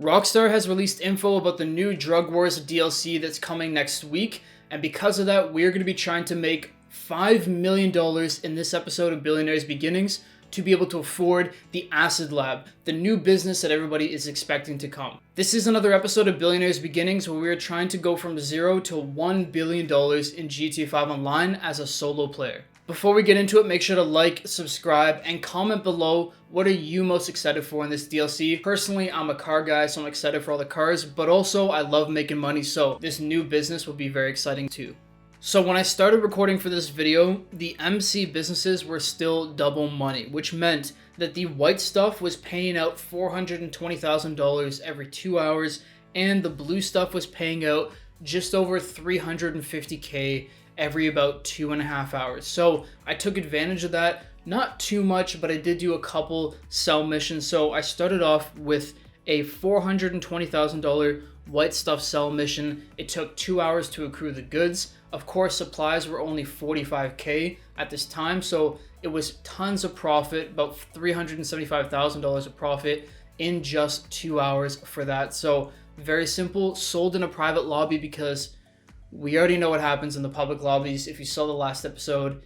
Rockstar has released info about the new Drug Wars DLC that's coming next week, and because of that, we're going to be trying to make $5 million in this episode of Billionaire's Beginnings to be able to afford the Acid Lab, the new business that everybody is expecting to come. This is another episode of Billionaire's Beginnings where we are trying to go from $0 to $1 billion in GTA 5 Online as a solo player. Before we get into it, make sure to like, subscribe, and comment below what are you most excited for in this DLC. Personally, I'm a car guy, so I'm excited for all the cars, but also I love making money, so this new business will be very exciting too. So when I started recording for this video, the MC businesses were still double money, which meant that the White Stuff was paying out $420,000 every 2 hours, and the Blue Stuff was paying out just over $350K every about 2.5 hours. So I took advantage of that, not too much, but I did do a couple sell missions. So I started off with a $420,000 White Stuff sell mission. It took 2 hours to accrue the goods. Of course, supplies were only $45K at this time, so it was tons of profit, about $375,000 of profit in just 2 hours for that. So very simple, sold in a private lobby because we already know what happens in the public lobbies. If you saw the last episode,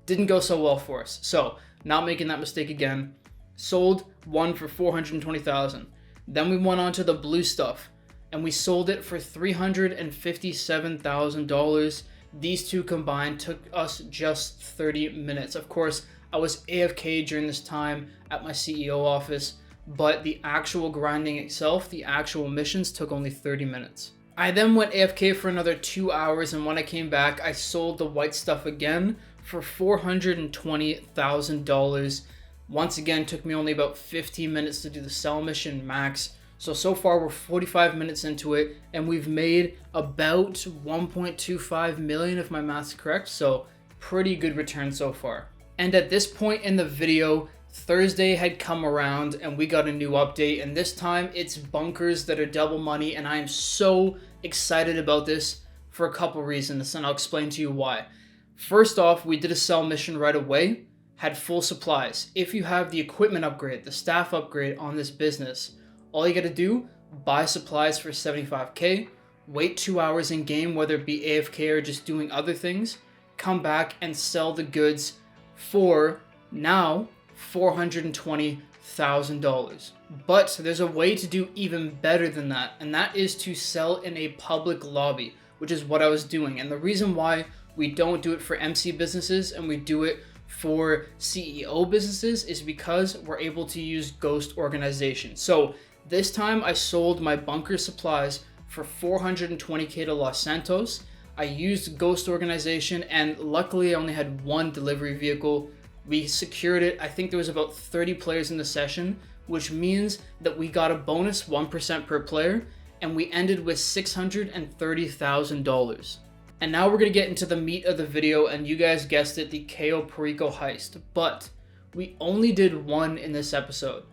didn't go so well for us. So not making that mistake again. Sold one for $420,000. Then we went on to the Blue Stuff and we sold it for $357,000. These two combined took us just 30 minutes. Of course, I was AFK during this time at my CEO office, but the actual grinding itself, the actual missions took only 30 minutes. I then went AFK for another 2 hours, and when I came back, I sold the White Stuff again for $420,000. Once again, took me only about 15 minutes to do the sell mission max. So far we're 45 minutes into it, and we've made about 1.25 million if my math's correct, so pretty good return so far. And at this point in the video, Thursday had come around and we got a new update, and this time it's bunkers that are double money, and I am so excited about this for a couple reasons, and I'll explain to you why. First off, we did a sell mission right away, had full supplies. If you have the equipment upgrade, the staff upgrade on this business, all you gotta do, buy supplies for 75K, wait 2 hours in game, whether it be AFK or just doing other things, come back and sell the goods for now $420,000. But there's a way to do even better than that, and that is to sell in a public lobby, which is what I was doing. And the reason why we don't do it for MC businesses and we do it for CEO businesses is because we're able to use Ghost Organization. So this time I sold my bunker supplies for $420K to Los Santos. I used Ghost Organization, and luckily I only had one delivery vehicle. We secured it. I think there was about 30 players in the session, which means that we got a bonus 1% per player, and we ended with $630,000. And now we're gonna get into the meat of the video, and you guys guessed it, the Cayo Perico heist. But we only did one in this episode,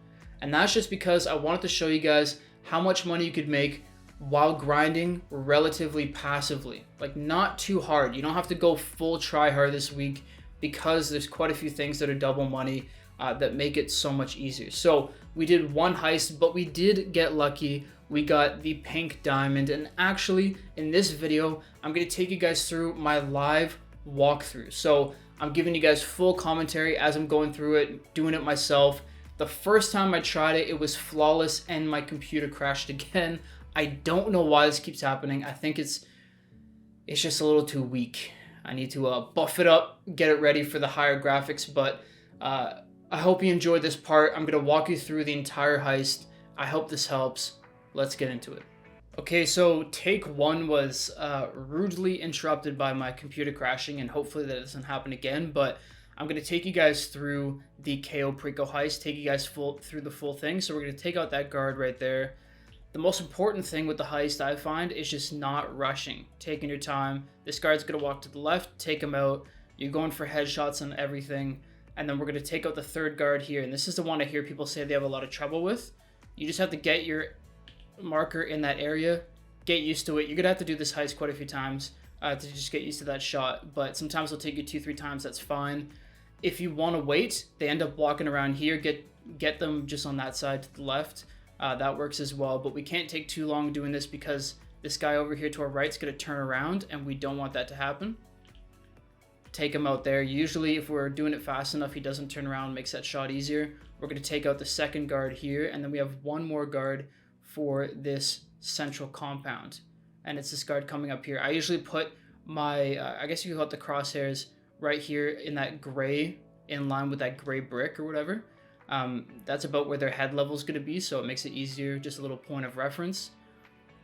and that's just because I wanted to show you guys how much money you could make while grinding relatively passively. Like, not too hard. You don't have to go full try hard this week, because there's quite a few things that are double money that make it so much easier. So we did one heist, but we did get lucky. We got the pink diamond, and actually in this video, I'm gonna take you guys through my live walkthrough. So I'm giving you guys full commentary as I'm going through it, doing it myself. The first time I tried it, it was flawless and my computer crashed again. I don't know why this keeps happening. I think it's just a little too weak. I need to buff it up, get it ready for the higher graphics, but I hope you enjoyed this part. I'm going to walk you through the entire heist. I hope this helps. Let's get into it. Okay, so take one was rudely interrupted by my computer crashing, and hopefully that doesn't happen again, but I'm going to take you guys through the Cayo Perico heist, take you guys through the full thing. So we're going to take out that guard right there. The most important thing with the heist, I find, is just not rushing, taking your time. This guard's going to walk to the left, take him out. You're going for headshots and everything. And then we're going to take out the third guard here. And this is the one I hear people say they have a lot of trouble with. You just have to get your marker in that area, get used to it. You're going to have to do this heist quite a few times to just get used to that shot. But sometimes it'll take you 2-3 times, that's fine. If you want to wait, they end up walking around here. Get them just on that side to the left. that works as well. But we can't take too long doing this because this guy over here to our right is going to turn around, and we don't want that to happen. Take him out there. Usually if we're doing it fast enough, he doesn't turn around, makes that shot easier. We're going to take out the second guard here, and then we have one more guard for this central compound, and it's this guard coming up here. I usually put my I guess you could call it the crosshairs right here in that gray, in line with that gray brick or whatever. That's about where their head level is going to be, so it makes it easier, just a little point of reference.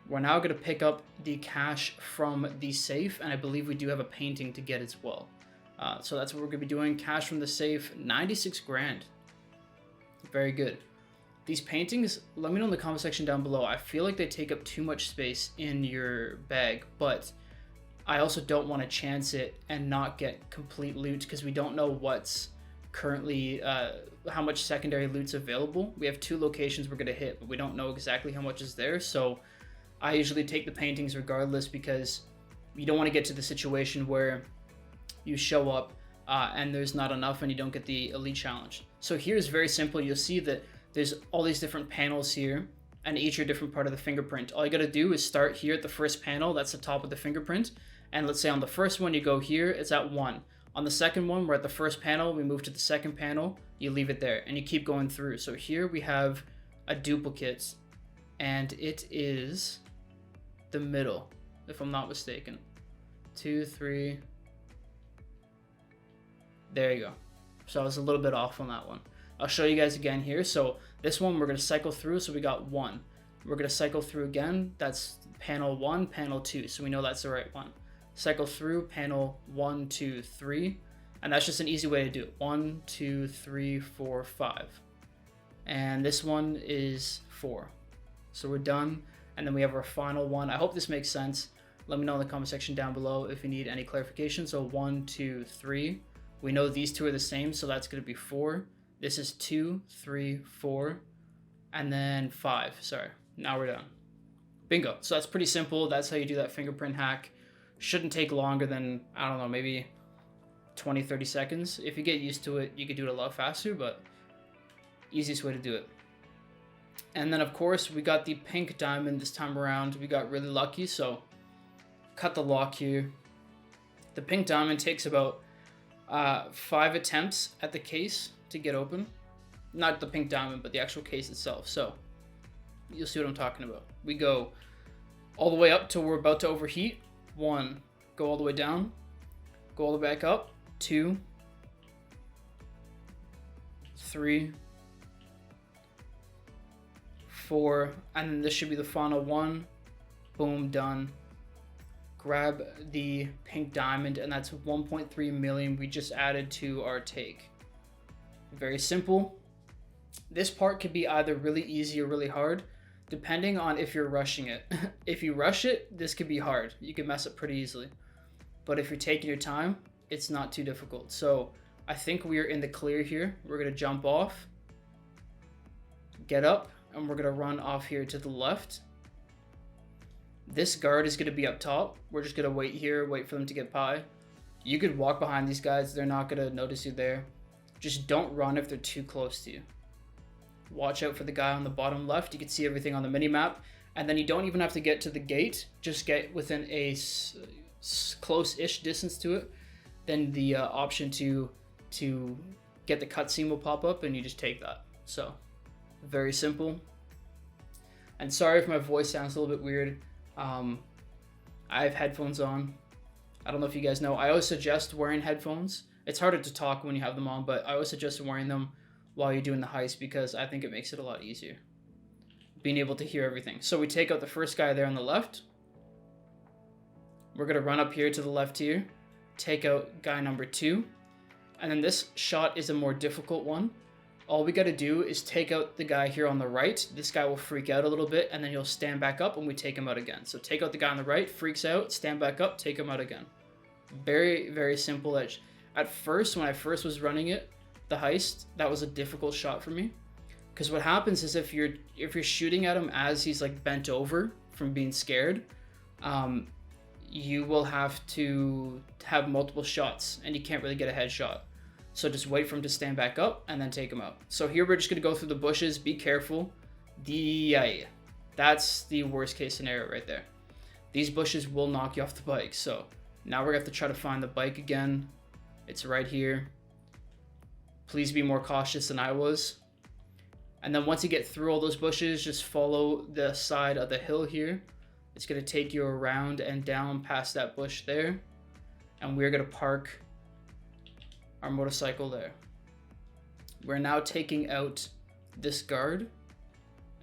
We're now going to pick up the cash from the safe, and I believe we do have a painting to get as well. So that's what we're going to be doing. Cash from the safe, 96 grand. Very good. These paintings, let me know in the comment section down below. I feel like they take up too much space in your bag, but I also don't want to chance it and not get complete loot because we don't know what's currently, how much secondary loot's available. We have 2 locations we're going to hit, but we don't know exactly how much is there. So I usually take the paintings regardless because you don't want to get to the situation where you show up and there's not enough and you don't get the elite challenge. So here's very simple. You'll see that there's all these different panels here, and each are a different part of the fingerprint. All you got to do is start here at the first panel. That's the top of the fingerprint. And let's say on the first one, you go here, it's at 1. On the second one, we're at the first panel. We move to the second panel. You leave it there and you keep going through. So here we have a duplicate, and it is the middle, if I'm not mistaken. 2, 3. There you go. So I was a little bit off on that one. I'll show you guys again here. So this one we're going to cycle through. So we got 1. We're going to cycle through again. That's panel 1, panel 2. So we know that's the right one. Cycle through panel 1, 2, 3. And that's just an easy way to do it. 1, 2, 3, 4, 5. And this one is 4. So we're done. And then we have our final one. I hope this makes sense. Let me know in the comment section down below if you need any clarification. So 1, 2, 3. We know these 2 are the same, so that's going to be 4. This is 2, 3, 4, and then 5. Sorry, now we're done. Bingo. So that's pretty simple. That's how you do that fingerprint hack. Shouldn't take longer than, I don't know, maybe 20, 30 seconds. If you get used to it, you could do it a lot faster, but easiest way to do it. And then, of course, we got the pink diamond this time around. We got really lucky, so cut the lock here. The pink diamond takes about 5 attempts at the case to get open. Not the pink diamond, but the actual case itself. So you'll see what I'm talking about. We go all the way up till we're about to overheat. 1. Go all the way down. Go all the way back up. 2. 3. 4. And then this should be the final one. Boom, done. Grab the pink diamond, and that's 1.3 million we just added to our take. Very simple. This part could be either really easy or really hard, depending on if you're rushing it. If you rush it, this could be hard. You can mess up pretty easily. But if you're taking your time, it's not too difficult. So I think we are in the clear here. We're going to jump off, get up, and we're going to run off here to the left. This guard is going to be up top. We're just going to wait here, wait for them to get by. You could walk behind these guys. They're not going to notice you there. Just don't run if they're too close to you. Watch out for the guy on the bottom left. You can see everything on the mini-map. And then you don't even have to get to the gate. Just get within a close-ish distance to it. Then the option to get the cutscene will pop up, and you just take that. So, very simple. And sorry if my voice sounds a little bit weird. I have headphones on. I don't know if you guys know. I always suggest wearing headphones. It's harder to talk when you have them on, but I always suggest wearing them while you're doing the heist because I think it makes it a lot easier. Being able to hear everything. So we take out the first guy there on the left. We're going to run up here to the left here. Take out guy number 2. And then this shot is a more difficult one. All we got to do is take out the guy here on the right. This guy will freak out a little bit, and then you'll stand back up and we take him out again. So take out the guy on the right, freaks out, stand back up, take him out again. Very, very simple edge. At first, when I first was running it, the heist, that was a difficult shot for me. Because what happens is if you're shooting at him as he's like bent over from being scared, you will have to have multiple shots and you can't really get a headshot. So just wait for him to stand back up and then take him out. So here we're just going to go through the bushes. Be careful. Yeah, that's the worst case scenario right there. These bushes will knock you off the bike. So now we're gonna have to try to find the bike again. It's right here. Please be more cautious than I was. And then once you get through all those bushes, just follow the side of the hill here. It's gonna take you around and down past that bush there. And we're gonna park our motorcycle there. We're now taking out this guard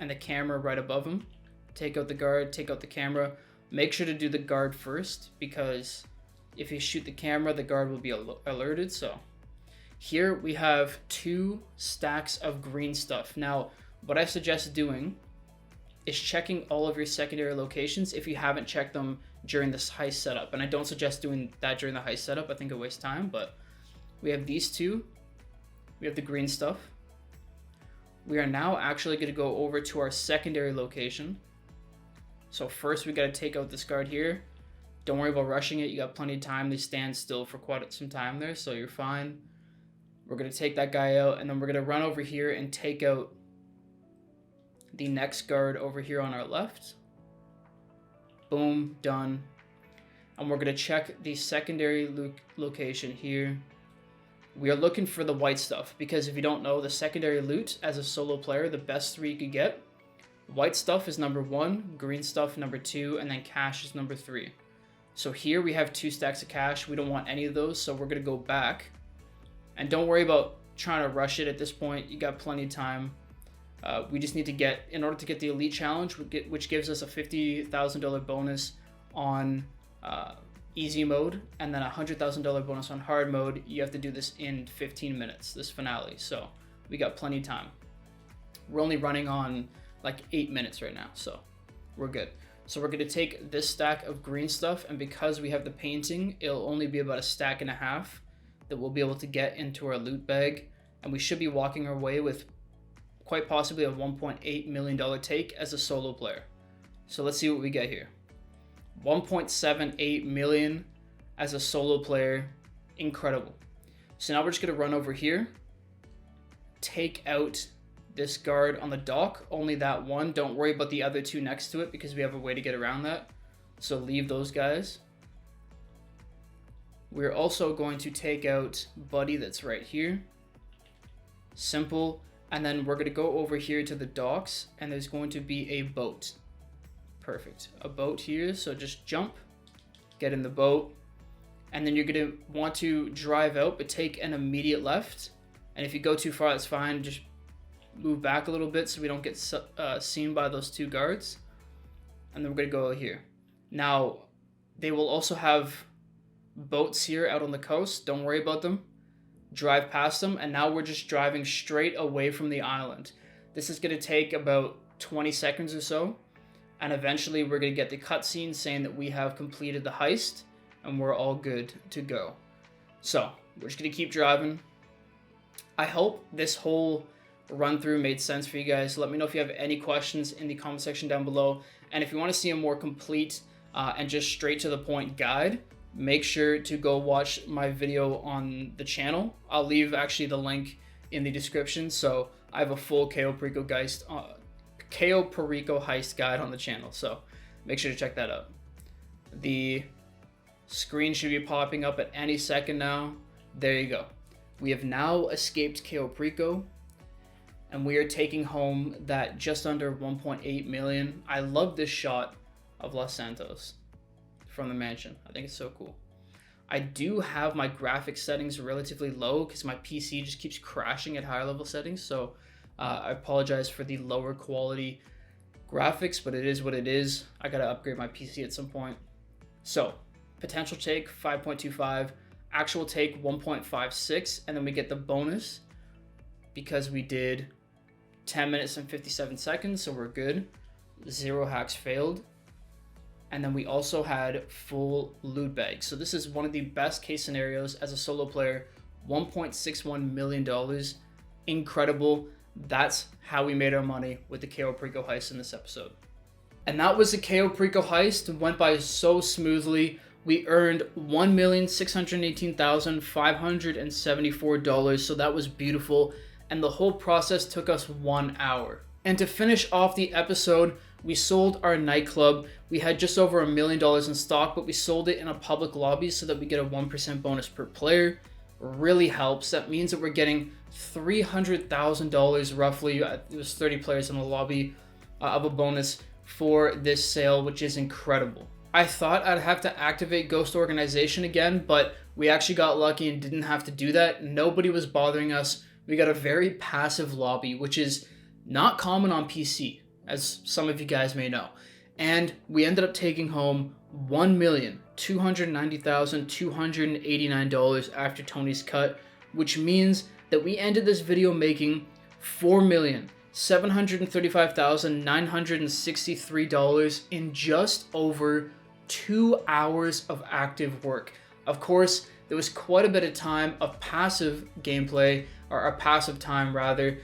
and the camera right above him. Take out the guard, take out the camera. Make sure to do the guard first, because if you shoot the camera, the guard will be alerted. So here we have 2 stacks of green stuff. Now, what I suggest doing is checking all of your secondary locations if you haven't checked them during this heist setup. And I don't suggest doing that during the heist setup. I think it wastes time, but we have these 2. We have the green stuff. We are now actually going to go over to our secondary location. So first we got to take out this guard here. Don't worry about rushing it. You got plenty of time. They stand still for quite some time there, so you're fine. We're going to take that guy out, and then we're going to run over here and take out the next guard over here on our left. Boom, done. And we're going to check the secondary location here. We are looking for the white stuff, because if you don't know, the secondary loot as a solo player, the best 3 you could get. White stuff is number 1, green stuff number 2, and then cash is number 3. So here we have 2 stacks of cash. We don't want any of those, so we're going to go back. And don't worry about trying to rush it at this point. You got plenty of time. We just need to get, in order to get the elite challenge, which gives us a $50,000 bonus on easy mode, and then a $100,000 bonus on hard mode. You have to do this in 15 minutes, this finale. So we got plenty of time. We're only running on like 8 minutes right now, so we're good. So we're going to take this stack of green stuff, and because we have the painting, it'll only be about a stack and a half that we'll be able to get into our loot bag, and we should be walking our way with quite possibly a $1.8 million take as a solo player. So let's see what we get here. 1.78 million as a solo player. Incredible. So now we're just going to run over here, take out this guard on the dock, only that one. Don't worry about the other 2 next to it, because we have a way to get around that. So leave those guys. We're also going to take out Buddy that's right here. Simple. And then we're going to go over here to the docks, and there's going to be a boat. Perfect. A boat here, so just jump, get in the boat, and then you're going to want to drive out, but take an immediate left. And if you go too far, that's fine. Just move back a little bit so we don't get seen by those 2 guards. And then we're going to go out here. Now, they will also have boats here out on the coast. Don't worry about them. Drive past them, and now we're just driving straight away from the island. This is going to take about 20 seconds or so, and eventually we're going to get the cutscene saying that we have completed the heist, and we're all good to go. So, we're just going to keep driving. I hope this whole run through made sense for you guys. Let me know if you have any questions in the comment section down below, and if you want to see a more complete and just straight to the point guide, make sure to go watch my video on the channel. I'll leave actually the link in the description. So I have a full Cayo Perico heist guide on the channel. So make sure to check that out. The screen should be popping up at any second now. There you go. We have now escaped Cayo Perico, and we are taking home that just under 1.8 million. I love this shot of Los Santos from the mansion. I think it's so cool. I do have my graphics settings relatively low because my PC just keeps crashing at higher level settings, so I apologize for the lower quality graphics, but it is what it is. I gotta upgrade my PC at some point. So potential take 5.25, actual take 1.56, and then we get the bonus because we did 10 minutes and 57 seconds, so we're good. 0 hacks failed. And then we also had full loot bags. So this is one of the best case scenarios as a solo player. $1.61 million. Incredible. That's how we made our money with the Cayo Perico heist in this episode. And that was the Cayo Perico heist. It went by so smoothly. We earned $1,618,574. So that was beautiful. And the whole process took us 1 hour. And to finish off the episode, we sold our nightclub. We had just over $1 million in stock, but we sold it in a public lobby so that we get a 1% bonus per player. Really helps. That means that we're getting $300,000 roughly. It was 30 players in the lobby of a bonus for this sale, which is incredible. I thought I'd have to activate Ghost Organization again, but we actually got lucky and didn't have to do that. Nobody was bothering us. We got a very passive lobby, which is not common on PC, as some of you guys may know. And we ended up taking home $1,290,289 after Tony's cut, which means that we ended this video making $4,735,963 in just over 2 hours of active work. Of course, there was quite a bit of time of passive gameplay, or a passive time rather.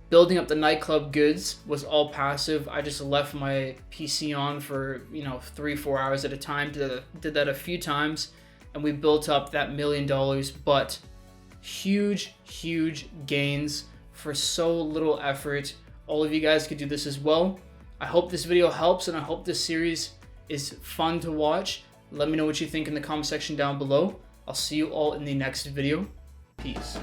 Building up the nightclub goods was all passive. I just left my PC on for 3-4 hours at a time. Did that a few times, and we built up that $1 million. But huge gains for so little effort. All of you guys could do this as well. I hope this video helps, and I hope this series is fun to watch. Let me know what you think in the comment section down below. I'll see you all in the next video. Peace.